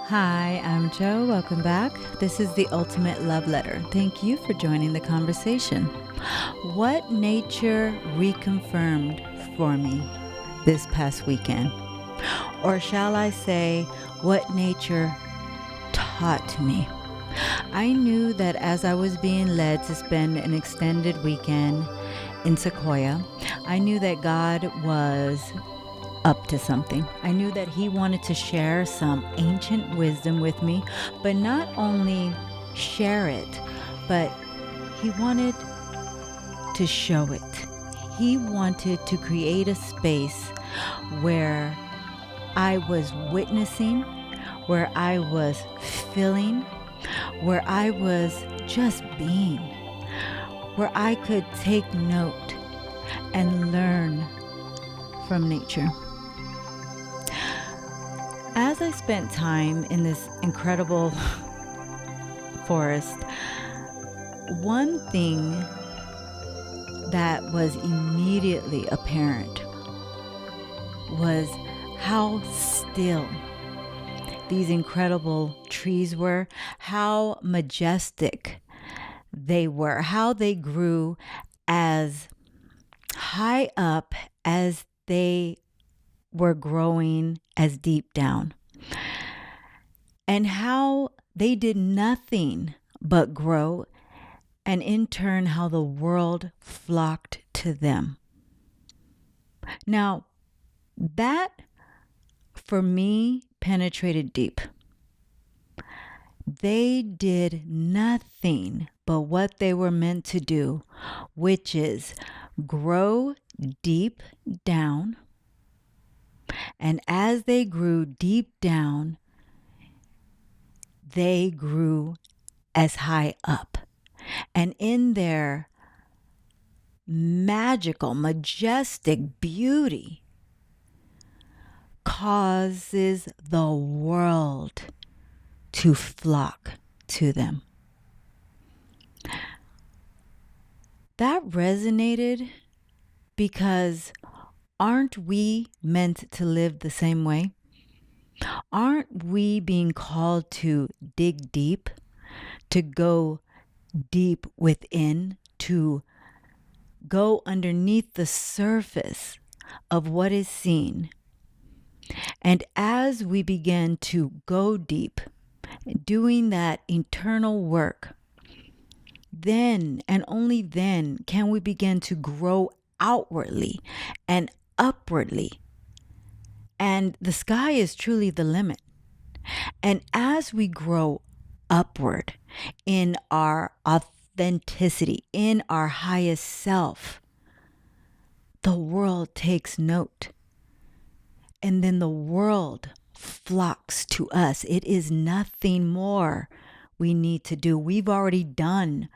Hi, I'm Joe. Welcome back. This is the Ultimate Love Letter. Thank you for joining the conversation. What nature reconfirmed for me this past weekend? Or shall I say, what nature taught me? I knew that as I was being led to spend an extended weekend in Sequoia, I knew that God was up to something. I knew that He wanted to share some ancient wisdom with me, but not only share it, but He wanted to show it. He wanted to create a space where I was witnessing, where I was feeling, where I was just being, where I could take note and learn from nature. As I spent time in this incredible forest, one thing that was immediately apparent was how still these incredible trees were, how majestic they were, how they grew as high up as they were growing as deep down, and how they did nothing but grow, and in turn, how the world flocked to them. Now, that for me penetrated deep. They did nothing but what they were meant to do, which is grow deep down. And as they grew deep down, they grew as high up. And in their magical, majestic beauty, causes the world to flock to them. That resonated because aren't we meant to live the same way? Aren't we being called to dig deep, to go deep within, to go underneath the surface of what is seen? And as we begin to go deep, doing that internal work, then and only then can we begin to grow outwardly and upwardly. And the sky is truly the limit. And as we grow upward in our authenticity, in our highest self, the world takes note. And then the world flocks to us. It is nothing more we need to do. We've already done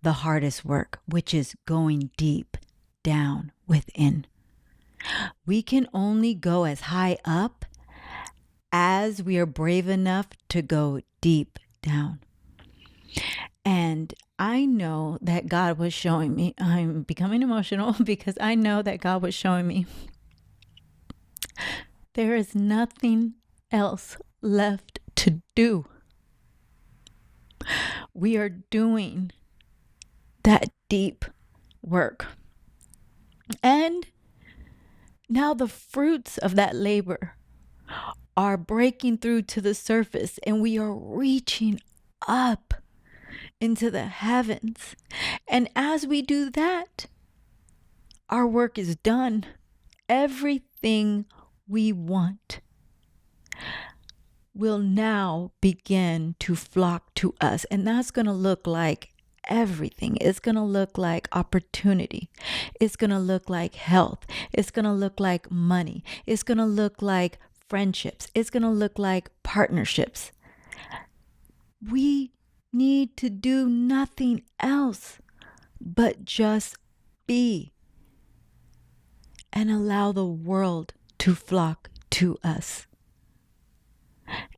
the hardest work, which is going deep down within. We can only go as high up as we are brave enough to go deep down. And I know that God was showing me, I'm becoming emotional because I know that God was showing me there is nothing else left to do. We are doing that deep work. And now the fruits of that labor are breaking through to the surface, and we are reaching up into the heavens. And as we do that, our work is done. Everything we want will now begin to flock to us. And that's going to look like everything. It's going to look like opportunity. It's going to look like health. It's going to look like money. It's going to look like friendships. It's going to look like partnerships. We need to do nothing else but just be and allow the world to flock to us.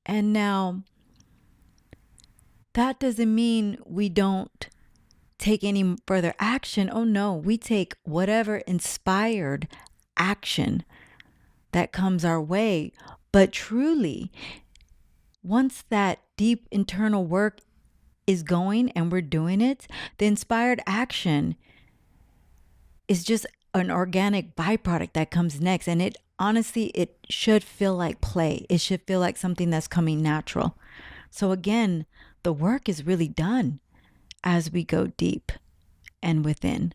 And now, that doesn't mean we don't take any further action. Oh no, we take whatever inspired action that comes our way. But truly, once that deep internal work is going and we're doing it, the inspired action is just an organic byproduct that comes next. And it honestly, it should feel like play. It should feel like something that's coming natural. So again, the work is really done as we go deep and within.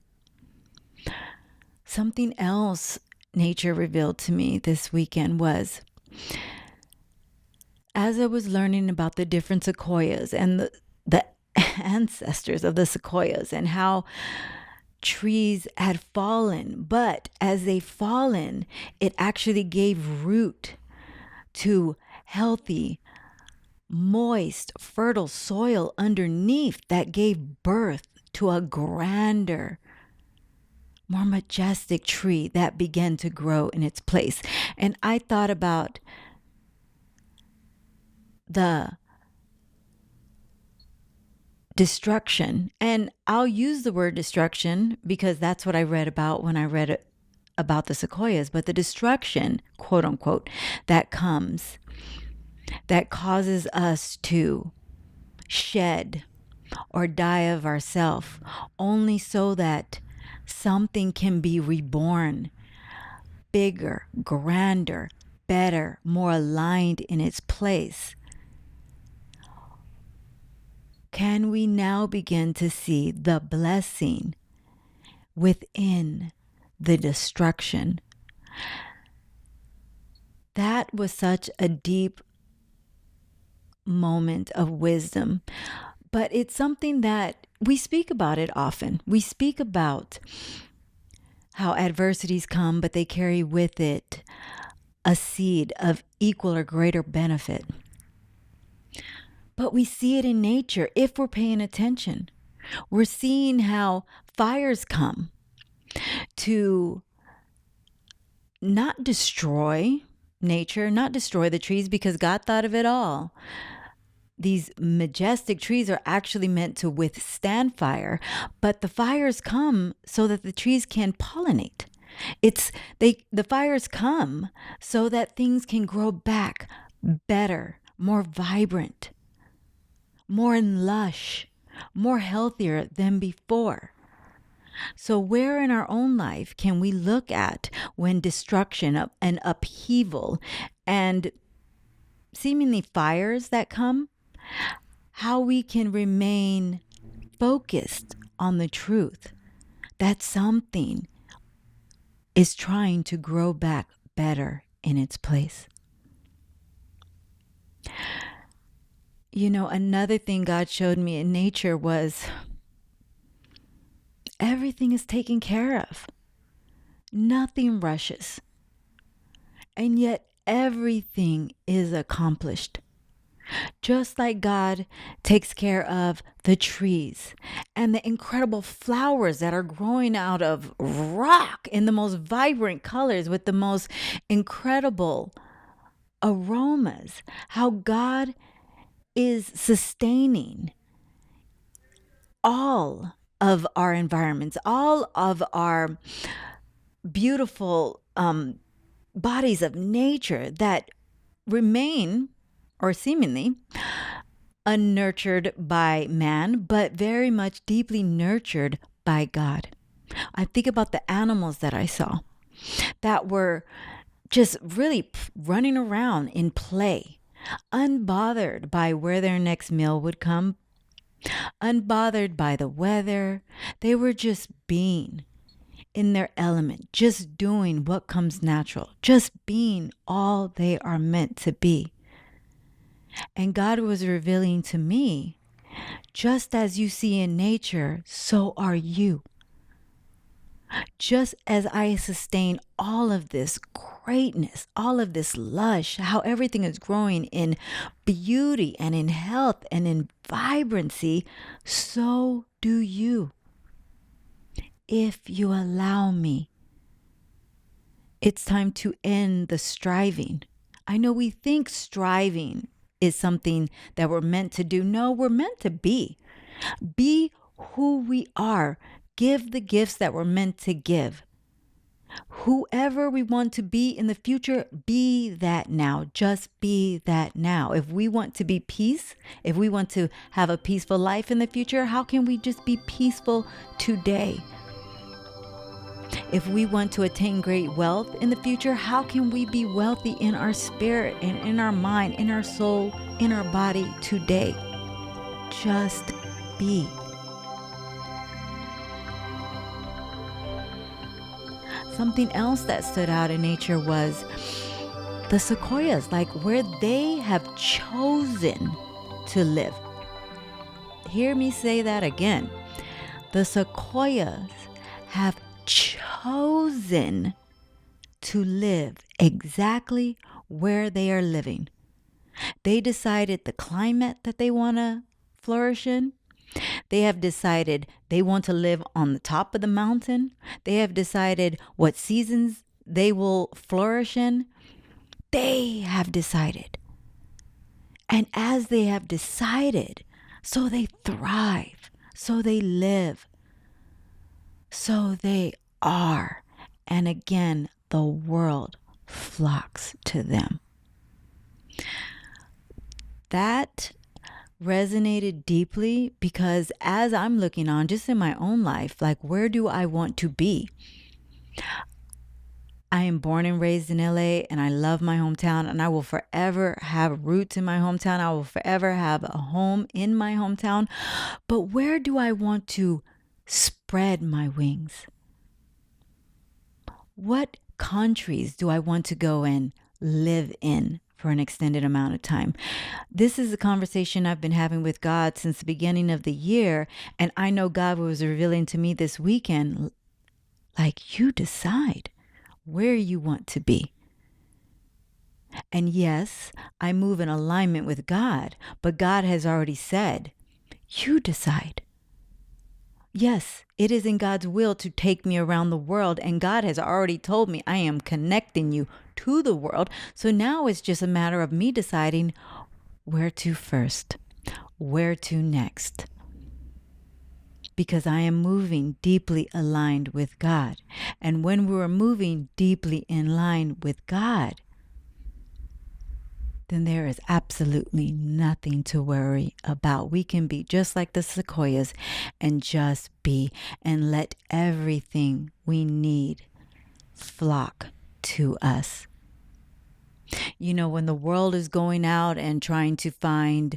Something else nature revealed to me this weekend was, as I was learning about the different sequoias and the ancestors of the sequoias and how trees had fallen, but as they fallen, it actually gave root to healthy, moist, fertile soil underneath that gave birth to a grander, more majestic tree that began to grow in its place. And I thought about the destruction, and I'll use the word destruction because that's what I read about when I read about the sequoias, but the destruction, quote unquote, that comes, that causes us to shed or die of ourself only so that something can be reborn, bigger, grander, better, more aligned in its place. Can we now begin to see the blessing within the destruction? That was such a deep moment of wisdom, but it's something that we speak about it often. We speak about how adversities come, but they carry with it a seed of equal or greater benefit. But we see it in nature if we're paying attention. We're seeing how fires come to not destroy nature, not destroy the trees, because God thought of it all. These majestic trees are actually meant to withstand fire, but the fires come so that the trees can pollinate. The fires come so that things can grow back better, more vibrant, more lush, more healthier than before. So where in our own life can we look at when destruction and upheaval and seemingly fires that come, how we can remain focused on the truth that something is trying to grow back better in its place? You know, another thing God showed me in nature was everything is taken care of. Nothing rushes. And yet everything is accomplished. Just like God takes care of the trees and the incredible flowers that are growing out of rock in the most vibrant colors with the most incredible aromas, how God is sustaining all of our environments, all of our beautiful bodies of nature that remain, or seemingly, unnurtured by man, but very much deeply nurtured by God. I think about the animals that I saw that were just really running around in play, unbothered by where their next meal would come, unbothered by the weather. They were just being in their element, just doing what comes natural, just being all they are meant to be. And God was revealing to me, just as you see in nature, so are you. Just as I sustain all of this greatness, all of this lush, how everything is growing in beauty and in health and in vibrancy, so do you. If you allow me. It's time to end the striving. I know we think striving is something that we're meant to do. No, we're meant to be. Be who we are. Give the gifts that we're meant to give. Whoever we want to be in the future, be that now. Just be that now. If we want to be peace, if we want to have a peaceful life in the future, how can we just be peaceful today? If we want to attain great wealth in the future, how can we be wealthy in our spirit and in our mind, in our soul, in our body today? Just be. Something else that stood out in nature was the sequoias, like where they have chosen to live. Hear me say that again. The sequoias have chosen to live exactly where they are living. They decided the climate that they want to flourish in. They have decided they want to live on the top of the mountain. They have decided what seasons they will flourish in. They have decided. And as they have decided, so they thrive, so they live, so they are. And again, the world flocks to them. That resonated deeply because as I'm looking on just in my own life, like where do I want to be? I am born and raised in LA and I love my hometown and I will forever have roots in my hometown. I will forever have a home in my hometown. But where do I want to spread my wings? What countries do I want to go and live in for an extended amount of time? This is a conversation I've been having with God since the beginning of the year. And I know God was revealing to me this weekend, like, you decide where you want to be. And yes, I move in alignment with God, but God has already said, you decide. Yes, it is in God's will to take me around the world, and God has already told me I am connecting you to the world. So now it's just a matter of me deciding where to first, where to next. Because I am moving deeply aligned with God. And when we're moving deeply in line with God, then there is absolutely nothing to worry about. We can be just like the sequoias and just be and let everything we need flock to us. You know, when the world is going out and trying to find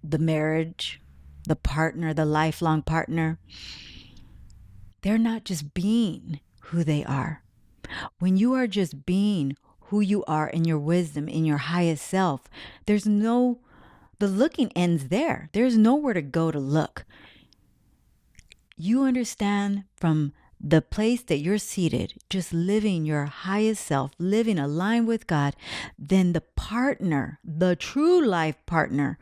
the marriage, the partner, the lifelong partner, they're not just being who they are. When you are just being who you are in your wisdom, in your highest self, the looking ends there. There's nowhere to go to look. You understand from the place that you're seated, just living your highest self, living aligned with God, then the partner, the true life partner,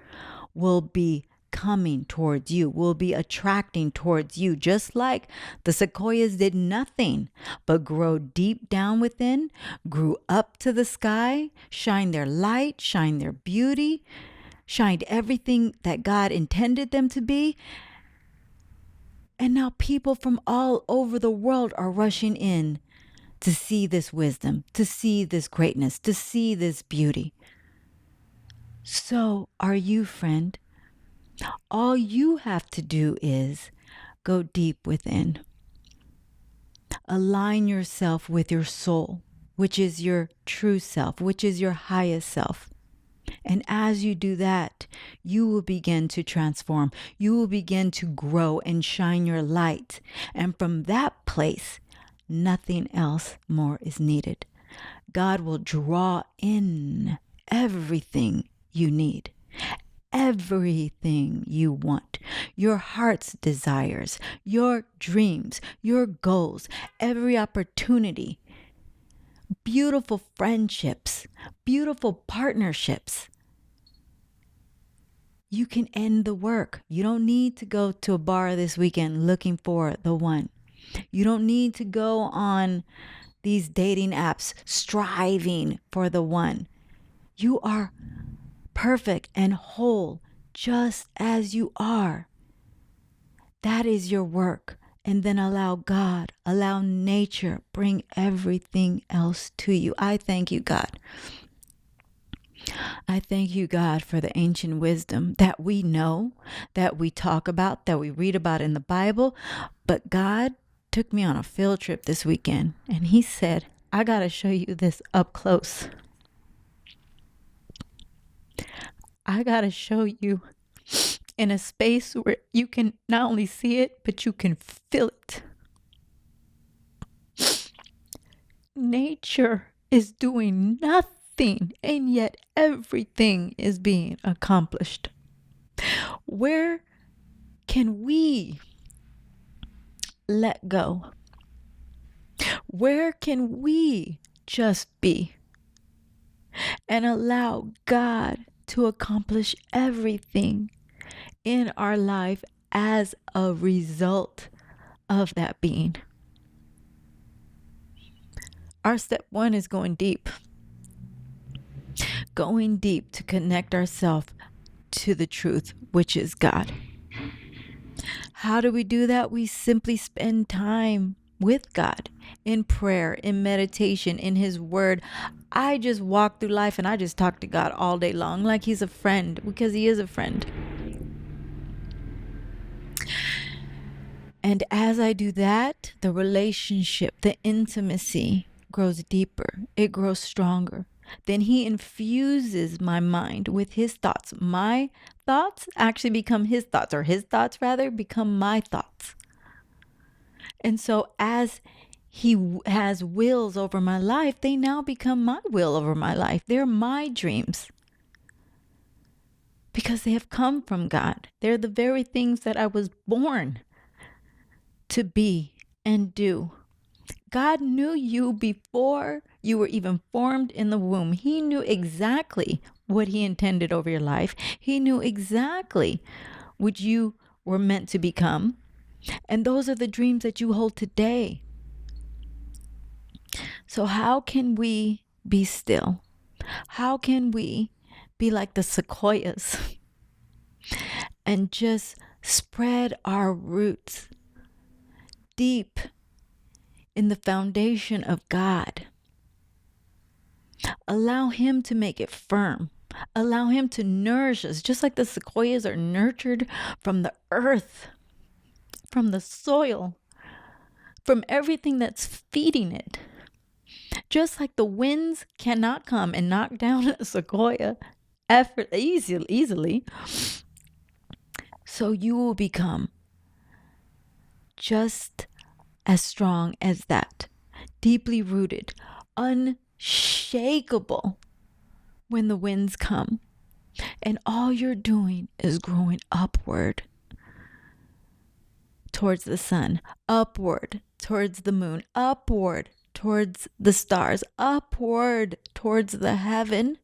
will be coming towards you, will be attracting towards you, just like the sequoias did nothing but grow deep down within, grew up to the sky, shine their light, shine their beauty, shined everything that God intended them to be. And now people from all over the world are rushing in to see this wisdom, to see this greatness, to see this beauty. So are you, friend. All you have to do is go deep within. Align yourself with your soul, which is your true self, which is your highest self. And as you do that, you will begin to transform. You will begin to grow and shine your light. And from that place, nothing else more is needed. God will draw in everything you need. Everything you want, your heart's desires, your dreams, your goals, every opportunity, beautiful friendships, beautiful partnerships. You can end the work. You don't need to go to a bar this weekend looking for the one. You don't need to go on these dating apps striving for the one. You are perfect and whole just as you are. That is your work. and then allow God, allow nature, bring everything else to you. I thank you, God. I thank you, God, for the ancient wisdom that we know, that we talk about, that we read about in the Bible. But God took me on a field trip this weekend, and he said, I got to show you this up close. I got to show you in a space where you can not only see it, but you can feel it. Nature is doing nothing, and yet everything is being accomplished. Where can we let go? Where can we just be and allow God to accomplish everything in our life as a result of that being? Our step one is going deep to connect ourselves to the truth, which is God. How do we do that? We simply spend time with God in prayer, in meditation, in his word. I just walk through life and I just talk to God all day long like he's a friend, because he is a friend. And as I do that, the relationship, the intimacy grows deeper. It grows stronger. Then he infuses my mind with his thoughts. My thoughts actually become his thoughts, or his thoughts rather become my thoughts. And so as he has wills over my life, they now become my will over my life. They're my dreams, because they have come from God. They're the very things that I was born to be and do. God knew you before you were even formed in the womb. He knew exactly what he intended over your life. He knew exactly what you were meant to become. And those are the dreams that you hold today. So how can we be still? How can we be like the sequoias and just spread our roots deep in the foundation of God? Allow him to make it firm. Allow him to nourish us, just like the sequoias are nurtured from the earth, from the soil, from everything that's feeding it. Just like the winds cannot come and knock down a sequoia easily, so you will become just as strong as that, deeply rooted, unshakable when the winds come. And all you're doing is growing upward towards the sun, upward towards the moon, upward towards the stars, upward towards the heaven.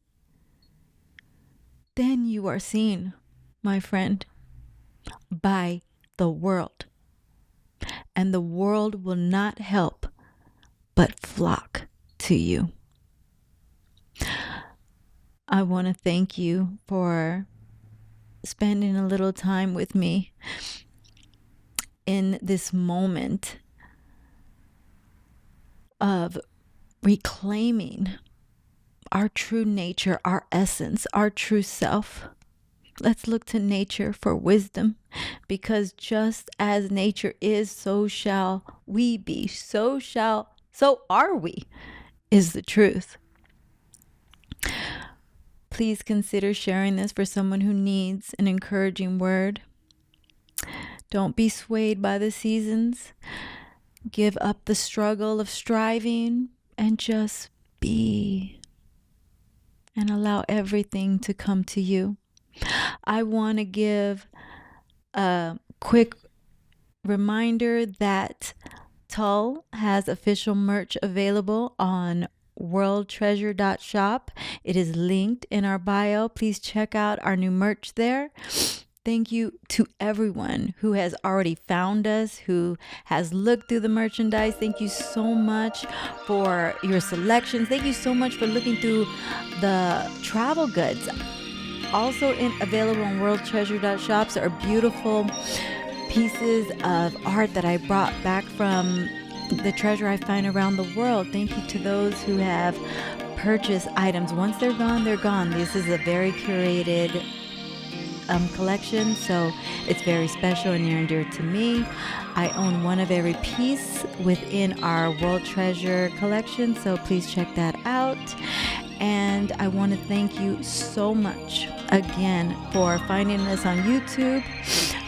Then you are seen, my friend, by the world. And the world will not help but flock to you. I want to thank you for spending a little time with me in this moment of reclaiming our true nature, our essence, our true self. Let's look to nature for wisdom, because just as nature is, so shall we be. So are we, is the truth. Please consider sharing this for someone who needs an encouraging word. Don't be swayed by the seasons. Give up the struggle of striving and just be, and allow everything to come to you. I want to give a quick reminder that Tull has official merch available on worldtreasure.shop. It is linked in our bio. Please check out our new merch there. Thank you to everyone who has already found us, who has looked through the merchandise. Thank you so much for your selections. Thank you so much for looking through the travel goods. Also available on worldtreasure.shops are beautiful pieces of art that I brought back from the treasure I find around the world. Thank you to those who have purchased items. Once they're gone, they're gone. This is a very curated collection, so it's very special and near and dear to me. I own one of every piece within our World Treasure collection, so please check that out. And I want to thank you so much again for finding us on YouTube,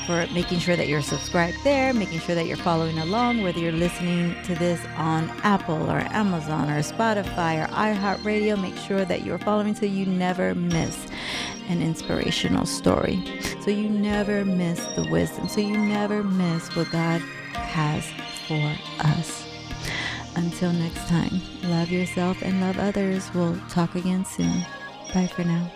for making sure that you're subscribed there, making sure that you're following along, whether you're listening to this on Apple or Amazon or Spotify or iHeartRadio. Make sure that you're following so you never miss an inspirational story, so you never miss the wisdom, so you never miss what God has for us. Until next time, love yourself and love others. We'll talk again soon. Bye for now.